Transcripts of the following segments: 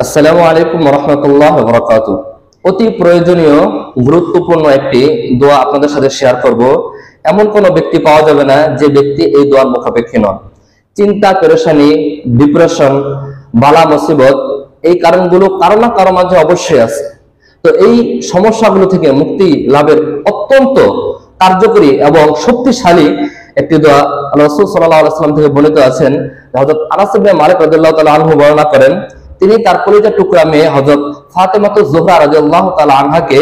আসসালামু আলাইকুম রহমতুল্লাহ বরকাতু। অতি প্রয়োজনীয় গুরুত্বপূর্ণ একটি দোয়া আপনাদের সাথে শেয়ার করব। এমন কোনো ব্যক্তি পাওয়া যাবে না যে ব্যক্তি এই দোয়ার মুখাপেক্ষী নয়। চিন্তা, পেরেশানি, ডিপ্রেশন, বালা মুসিবত, এই কারণগুলো কারো না কারো মাঝে অবশ্যই আছে। তো এই সমস্যাগুলো থেকে মুক্তি লাভের অত্যন্ত কার্যকরী এবং শক্তিশালী একটি দোয়া রাসূল সাল্লাল্লাহু আলাইহি ওয়াসাল্লাম থেকে বর্ণিত আছেন। হযরত আনাস ইবনে মালিক রাদিয়াল্লাহু তাআলা আনহু বর্ণনা করেন, তিনি তার কলিজার টুকরা মেয়ে হযরত ফাতেমাতুজ জোহরা রাদিয়াল্লাহু তাআলা আনহাকে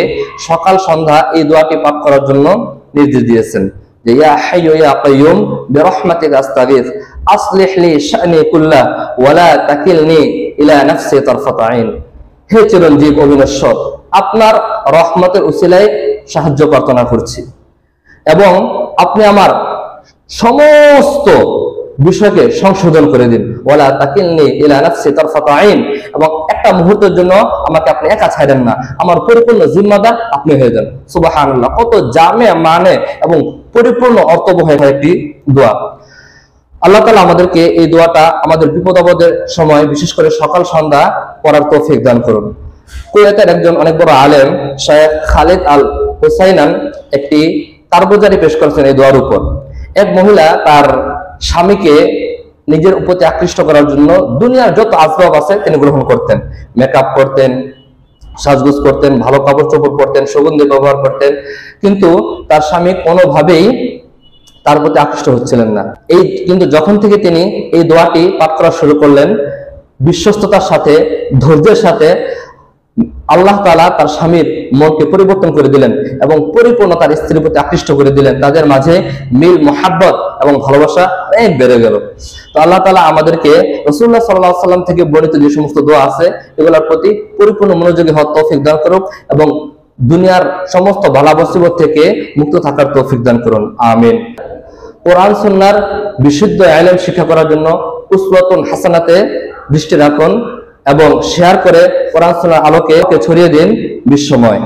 সকাল সন্ধ্যা এই দোয়াটি পাঠ করার জন্য নির্দেশ দিয়েছেন যে ইয়া হাইয়ু ইয়া কাইয়ুম বিরহমাতিকা আস্তাগীথ আসলিহ লি শা'নি কুল্লা ওয়া লা তাকিলনি ইলা নাফসি তারফাত আইন। হে চিরঞ্জীব অবিনশ্বর, আপনার রহমতের উসিলায় সাহায্য প্রার্থনা করছি এবং আপনি আমার সমস্ত বিষয়কে সংশোধন করে দিন। ওয়ালা তাকিলনি ইলা নাফসি তারফাত আইন, এবং একটা মুহূর্তের জন্য আমাকে আপনি একা ছাড়েন না, আমার পরিপূর্ণ জিম্মাদার আপনি হয়ে যান। সুবহানাল্লাহ, কত জামে মানে এবং পরিপূর্ণ অর্থবহ একটি দোয়া। আল্লাহ তাআলা আমাদেরকে এই দোয়াটা আমাদের বিপদ আপদের সময়, বিশেষ করে সকাল সন্ধ্যা পড়ার তৌফিক দান করুন। কুয়েতের একজন অনেক বড় আলেম শায়েখ খালিদ আল হুসাইনান একটি কারগুজারি পেশ করেছেন এই দোয়ার উপর। এক মহিলা তার স্বামীকে নিজের প্রতি আকৃষ্ট করার জন্য দুনিয়ার যত আসবাব আছে তিনি গ্রহণ করতেন। মেকআপ করতেন, সাজগোজ করতেন, ভালো কাপড় চোপড় পরতেন, সুগন্ধি ব্যবহার করতেন, কিন্তু তার স্বামী কোনোভাবেই তার প্রতি আকৃষ্ট হচ্ছিলেন না। কিন্তু যখন থেকে তিনি এই দোয়াটি পাঠ করা শুরু করলেন, বিশ্বস্ততার সাথে, ধৈর্যের সাথে, আল্লাহ তাআলা তার স্বামীর মনকে পরিবর্তন করে দিলেন এবং পরিপূর্ণ তার স্ত্রীর প্রতি আকৃষ্ট করে দিলেন। তাদের মাঝে মিল, মুহাব্বত এবং ভালোবাসা অনেক বেড়ে গেল। তো আল্লাহ তাআলা আমাদেরকে রাসূলুল্লাহ সাল্লাল্লাহু আলাইহি ওয়াসাল্লাম থেকে বর্ণিত যে সমস্ত দোয়া আছে এগুলোর প্রতি পরিপূর্ণ মনোযোগী হওয়ার তৌফিক দান করুক এবং দুনিয়ার সমস্ত বালা মুসিবত থেকে মুক্ত থাকার তৌফিক দান করুন, আমিন। কোরআন সুন্নাহর বিশুদ্ধ ইলম শিক্ষা করার জন্য উসওয়াতুন হাসানাতে দৃষ্টি রাখুন এবং শেয়ার করে কোরআন সুন্নাহর আলোকে ছড়িয়ে দিন বিশ্বময়।